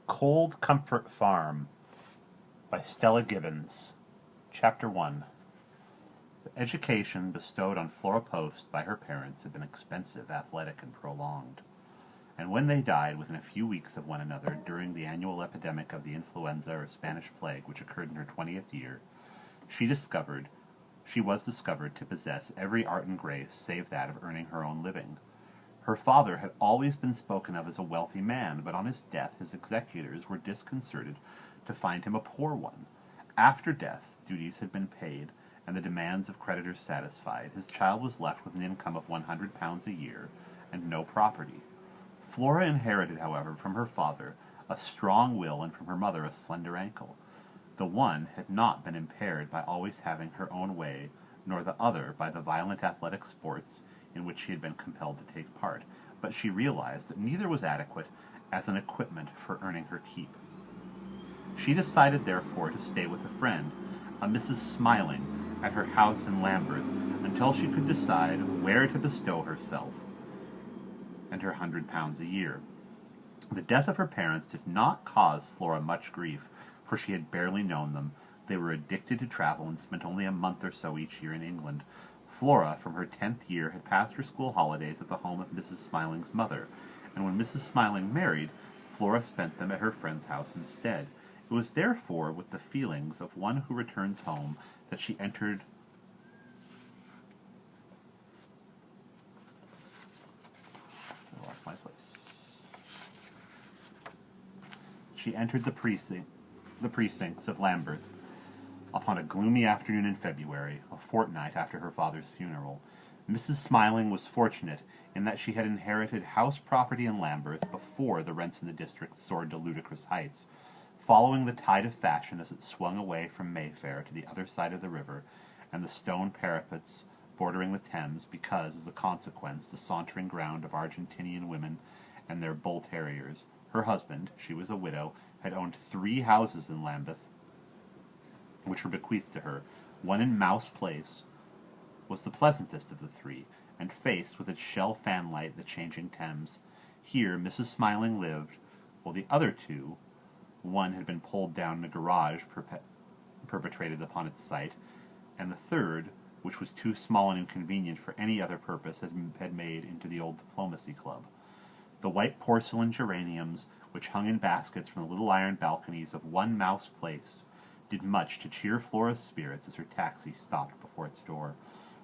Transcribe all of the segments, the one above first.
Cold Comfort Farm by Stella Gibbons. Chapter 1. The education bestowed on Flora Post by her parents had been expensive, athletic, and prolonged, and when they died within a few weeks of one another during the annual epidemic of the influenza or Spanish plague which occurred in her 20th year, she was discovered to possess every art and grace save that of earning her own living. Her father had always been spoken of as a wealthy man, but on his death his executors were disconcerted to find him a poor one. After death, duties had been paid, and the demands of creditors satisfied, his child was left with an income of £100 a year, and no property. Flora inherited, however, from her father a strong will and from her mother a slender ankle. The one had not been impaired by always having her own way, nor the other by the violent athletic sports in which she had been compelled to take part, but she realized that neither was adequate as an equipment for earning her keep. She decided, therefore, to stay with a friend, a Mrs. Smiling, at her house in Lambeth, until she could decide where to bestow herself and her £100 a year. The death of her parents did not cause Flora much grief, for she had barely known them. They were addicted to travel and spent only a month or so each year in England. Flora, from her 10th year, had passed her school holidays at the home of Mrs. Smiling's mother, and when Mrs. Smiling married, Flora spent them at her friend's house instead. It was therefore with the feelings of one who returns home that she entered the precincts of Lambeth upon a gloomy afternoon in February, a fortnight after her father's funeral. Mrs. Smiling was fortunate in that she had inherited house property in Lambeth before the rents in the district soared to ludicrous heights. Following the tide of fashion as it swung away from Mayfair to the other side of the river, and the stone parapets bordering the Thames, because, as a consequence, the sauntering ground of Argentinian women and their bull terriers, her husband, she was a widow, had owned 3 houses in Lambeth, which were bequeathed to her. One in Mouse Place was the pleasantest of the 3, and faced with its shell fanlight the changing Thames. Here Mrs. Smiling lived, while the other 2, one had been pulled down in a garage perpetrated upon its site, and the third, which was too small and inconvenient for any other purpose, had made into the old diplomacy club. The white porcelain geraniums, which hung in baskets from the little iron balconies of one Mouse Place, did much to cheer Flora's spirits as her taxi stopped before its door.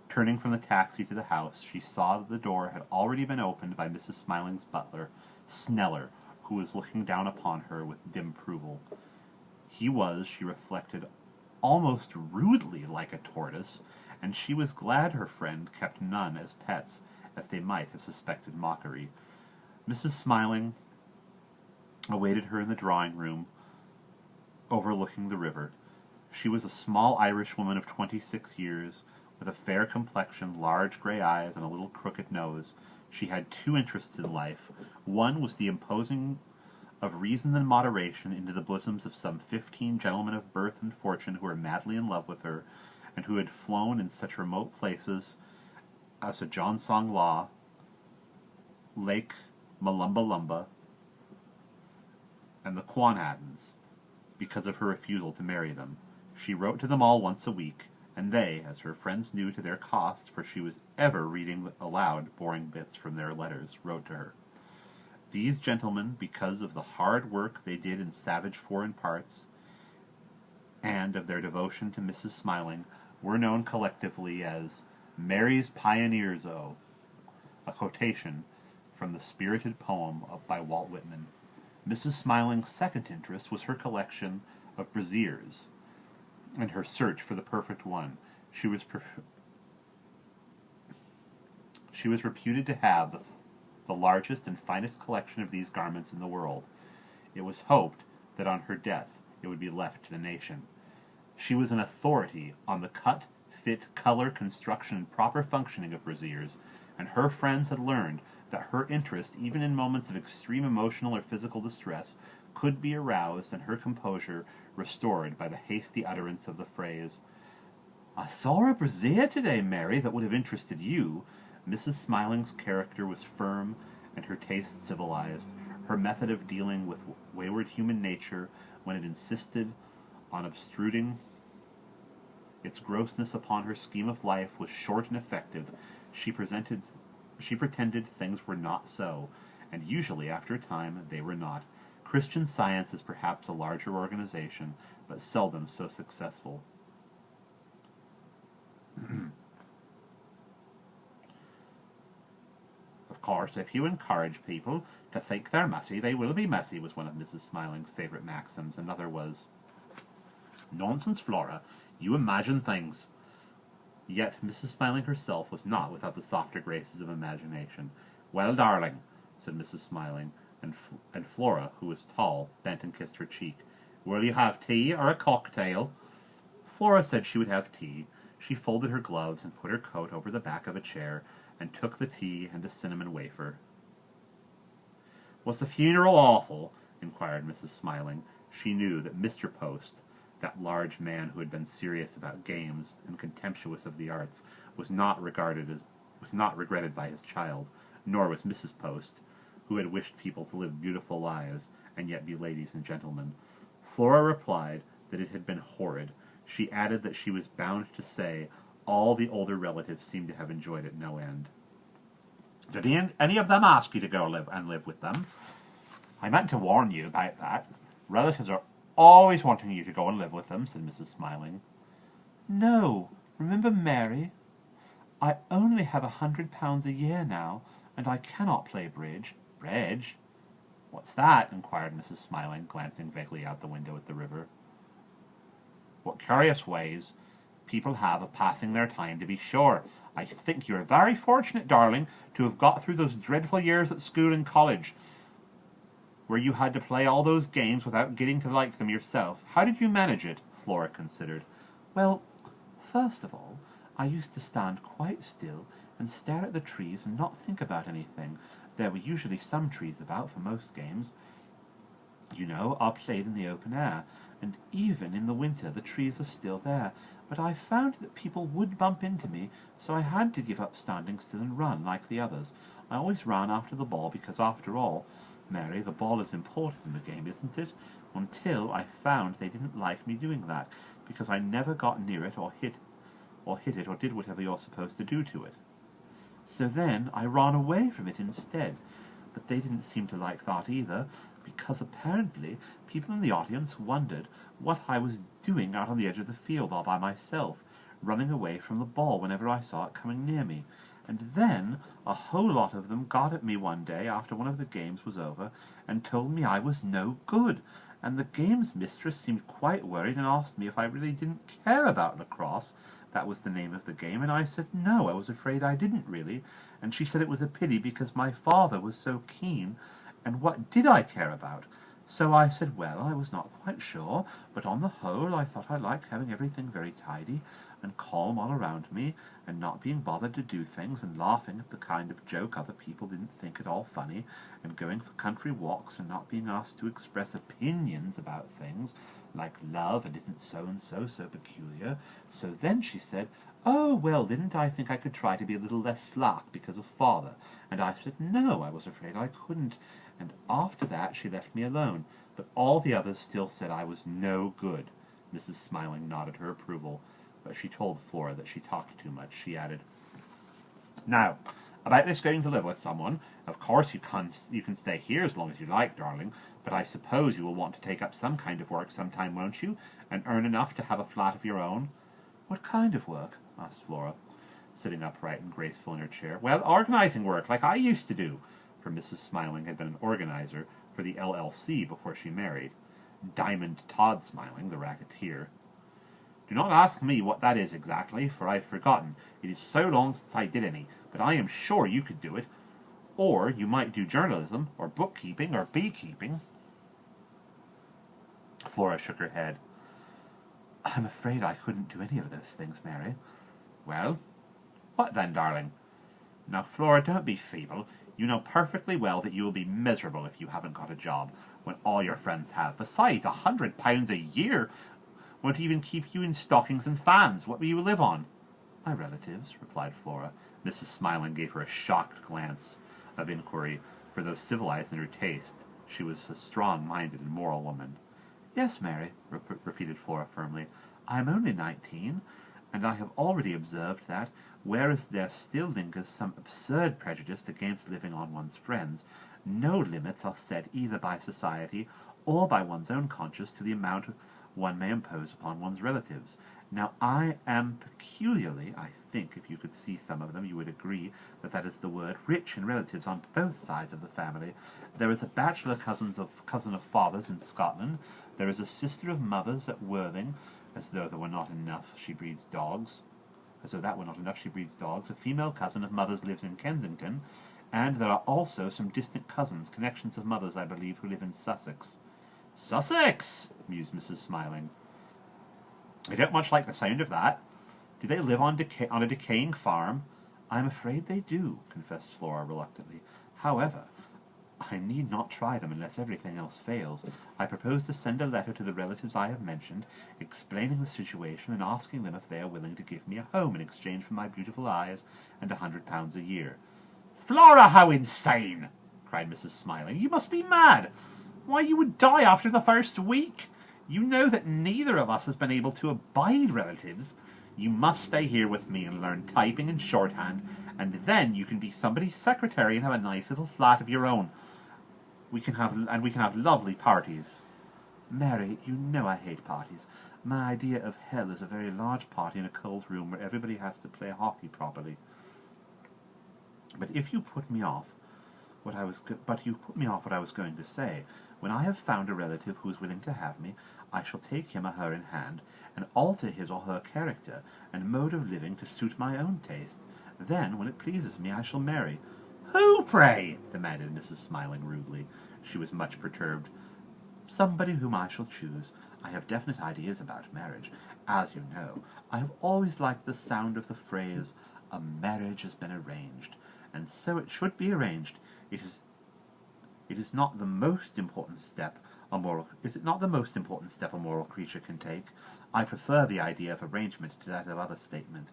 Turning from the taxi to the house, she saw that the door had already been opened by Mrs. Smiling's butler, Sneller, who was looking down upon her with dim approval. He was, she reflected, almost rudely like a tortoise, and she was glad her friend kept none as pets, as they might have suspected mockery. Mrs. Smiling awaited her in the drawing-room overlooking the river. She was a small Irish woman of 26 years, with a fair complexion, large grey eyes, and a little crooked nose. She had 2 interests in life. One was the imposing of reason and moderation into the bosoms of some 15 gentlemen of birth and fortune who were madly in love with her, and who had flown in such remote places as the John Song Law, Lake Malumbalumba, and the Quanhattons, because of her refusal to marry them. She wrote to them all once a week, and they, as her friends knew to their cost, for she was ever reading aloud boring bits from their letters, wrote to her. These gentlemen, because of the hard work they did in savage foreign parts, and of their devotion to Mrs. Smiling, were known collectively as Mary's Pioneers O, a quotation from the spirited poem by Walt Whitman. Mrs. Smiling's second interest was her collection of braziers, and her search for the perfect one. She was reputed to have the largest and finest collection of these garments in the world. It was hoped that on her death it would be left to the nation. She was an authority on the cut, fit, color, construction, and proper functioning of braziers, and her friends had learned that her interest, even in moments of extreme emotional or physical distress, could be aroused and her composure restored by the hasty utterance of the phrase, "I saw a brazier today, Mary, that would have interested you." Mrs. Smiling's character was firm and her taste civilized. her method of dealing with wayward human nature when it insisted on obtruding its grossness upon her scheme of life was short and effective. She pretended things were not so, and usually after a time they were not. Christian Science is perhaps a larger organization, but seldom so successful. Of course, if you encourage people to think they're messy, they will be messy, was one of Mrs. Smiling's favorite maxims. Another was, nonsense, Flora, you imagine things. Yet Mrs. Smiling herself was not without the softer graces of imagination. Well, darling, said Mrs. Smiling, and Flora, who was tall, bent and kissed her cheek. Will you have tea or a cocktail? Flora said she would have tea. She folded her gloves and put her coat over the back of a chair, and took the tea and a cinnamon wafer. Was the funeral awful? Inquired Mrs. Smiling. She knew that Mr. Post, that large man who had been serious about games and contemptuous of the arts, was not regretted by his child, nor was Mrs. Post, who had wished people to live beautiful lives and yet be ladies and gentlemen. Flora replied that it had been horrid. She added that she was bound to say all the older relatives seemed to have enjoyed it no end. Did any of them ask you to go live with them? I meant to warn you about that. Relatives are always wanting you to go and live with them, said Mrs. Smiling. No, remember Mary? I only have £100 a year now, and I cannot play bridge. Bridge? What's that? Inquired Mrs. Smiling, glancing vaguely out the window at the river. What curious ways people have of passing their time, to be sure. I think you are very fortunate, darling, to have got through those dreadful years at school and college, where you had to play all those games without getting to like them yourself. How did you manage it? Flora considered. Well, first of all, I used to stand quite still and stare at the trees and not think about anything. There were usually some trees about for most games. You know, are played in the open air, and even in the winter the trees are still there. But I found that people would bump into me, so I had to give up standing still and run like the others. I always ran after the ball because, after all, Mary, the ball is important in the game, isn't it? Until I found they didn't like me doing that, because I never got near it or hit it or did whatever you're supposed to do to it. So then I ran away from it instead. But they didn't seem to like that either, because apparently people in the audience wondered what I was doing out on the edge of the field all by myself, running away from the ball whenever I saw it coming near me. And then a whole lot of them got at me one day after one of the games was over and told me I was no good. And the games mistress seemed quite worried and asked me if I really didn't care about lacrosse. That was the name of the game, and I said no, I was afraid I didn't really. And she said it was a pity because my father was so keen, and what did I care about? So I said, well, I was not quite sure, but on the whole I thought I liked having everything very tidy and calm all around me, and not being bothered to do things, and laughing at the kind of joke other people didn't think at all funny, and going for country walks, and not being asked to express opinions about things, like love, and isn't so-and-so so peculiar. So then she said, oh, well, didn't I think I could try to be a little less slack because of father? And I said, no, I was afraid I couldn't. And after that she left me alone, but all the others still said I was no good. Mrs. Smiling nodded her approval, but she told Flora that she talked too much. She added, now, about this going to live with someone, of course you can stay here as long as you like, darling, but I suppose you will want to take up some kind of work sometime, won't you, and earn enough to have a flat of your own? What kind of work? Asked Flora, sitting upright and graceful in her chair. Well, organizing work, like I used to do, for Mrs. Smiling had been an organizer for the LLC before she married. Diamond Todd Smiling, the racketeer. Do not ask me what that is exactly, for I've forgotten. It is so long since I did any, but I am sure you could do it. Or you might do journalism, or bookkeeping, or beekeeping. Flora shook her head. I'm afraid I couldn't do any of those things, Mary. Well, what then, darling? Now, Flora, don't be feeble. You know perfectly well that you will be miserable if you haven't got a job, when all your friends have. Besides, £100 a year won't even keep you in stockings and fans. What will you live on? My relatives, replied Flora. Mrs. Smiling gave her a shocked glance of inquiry, for though civilized in her taste, She was a strong-minded and moral woman. "Yes, Mary," repeated Flora firmly. "I am only 19, and I have already observed that, whereas there still lingers some absurd prejudice against living on one's friends, no limits are set either by society or by one's own conscience to the amount one may impose upon one's relatives. Now, I am peculiarly, I think, if you could see some of them, you would agree that that is the word, rich in relatives on both sides of the family. There is a bachelor cousin of father's in Scotland. There is a sister of mother's at Worthing, as though that were not enough, she breeds dogs. A female cousin of mother's lives in Kensington, and there are also some distant cousins, connections of mother's, I believe, who live in Sussex." "Sussex!" mused Mrs. Smiling. "I don't much like the sound of that. Do they live on a decaying farm?" "I am afraid they do," confessed Flora reluctantly. "However, I need not try them unless everything else fails. I propose to send a letter to the relatives I have mentioned, explaining the situation and asking them if they are willing to give me a home in exchange for my beautiful eyes and £100 a year." "Flora, how insane!" cried Mrs. Smiling. "You must be mad. Why, you would die after the first week. You know that neither of us has been able to abide relatives. You must stay here with me and learn typing and shorthand, and then you can be somebody's secretary and have a nice little flat of your own. We can have lovely parties." "Mary, you know I hate parties. My idea of hell is a very large party in a cold room where everybody has to play hockey properly." But you put me off what I was going to say. When I have found a relative who is willing to have me, I shall take him or her in hand, and alter his or her character and mode of living to suit my own taste. Then, when it pleases me, I shall marry." "Who, pray?" demanded Mrs. Smiling rudely. She was much perturbed. "Somebody whom I shall choose. I have definite ideas about marriage. As you know, I have always liked the sound of the phrase, 'a marriage has been arranged,' and so it should be arranged. It is not the most important step a moral creature can take. I prefer the idea of arrangement to that other statement,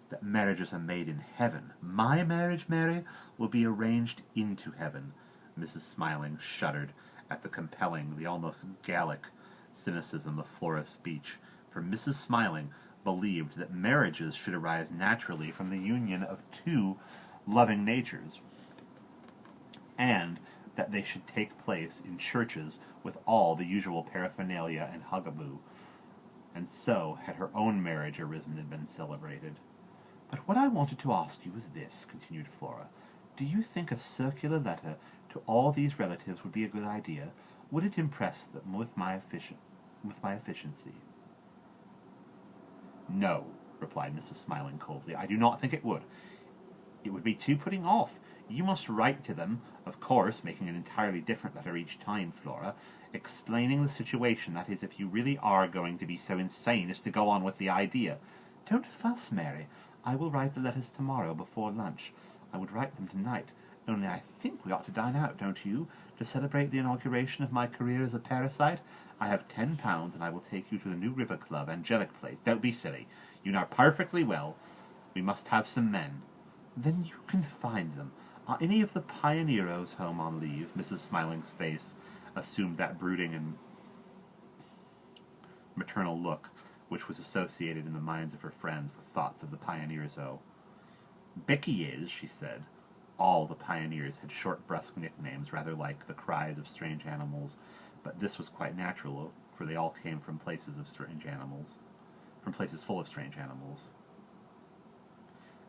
that marriages are made in heaven. My marriage, Mary, will be arranged into heaven." Mrs. Smiling shuddered at the compelling, the almost Gallic cynicism of Flora's speech, for Mrs. Smiling believed that marriages should arise naturally from the union of two loving natures, and that they should take place in churches with all the usual paraphernalia and huggaboo. And so had her own marriage arisen and been celebrated. "But what I wanted to ask you was this," continued Flora. "Do you think a circular letter to all these relatives would be a good idea? Would it impress them with my efficiency?" "No," replied Mrs. Smiling coldly. "I do not think it would. It would be too putting off. You must write to them, of course, making an entirely different letter each time, Flora, explaining the situation, that is, if you really are going to be so insane as to go on with the idea." "Don't fuss, Mary. I will write the letters tomorrow before lunch. I would write them tonight, only I think we ought to dine out, don't you, to celebrate the inauguration of my career as a parasite? I have £10, and I will take you to the New River Club, Angelic Place. Don't be silly. You know perfectly well we must have some men." "Then you can find them. Are any of the pioneeros home on leave?" Mrs. Smiling's face assumed that brooding and maternal look which was associated in the minds of her friends with thoughts of the pioneers-o. "Becky is," she said. All the pioneers had short, brusque nicknames, rather like the cries of strange animals, but this was quite natural, for they all came from places full of strange animals.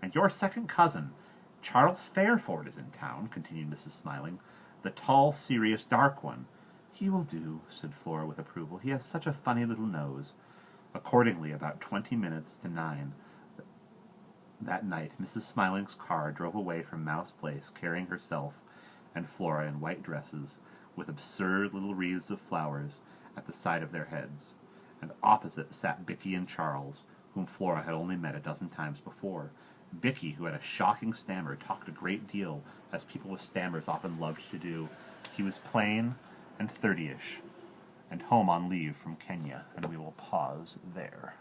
"And your second cousin, Charles Fairford, is in town," continued Mrs. Smiling. "The tall, serious, dark one." "He will do," said Flora with approval. "He has such a funny little nose." Accordingly, about 20 minutes to 9 that night, Mrs. Smiling's car drove away from Mouse Place, carrying herself and Flora in white dresses, with absurd little wreaths of flowers at the side of their heads, and opposite sat Bicky and Charles, whom Flora had only met a dozen times before. Bicky, who had a shocking stammer, talked a great deal, as people with stammers often loved to do. He was plain and 30-ish, and home on leave from Kenya, and we will pause there.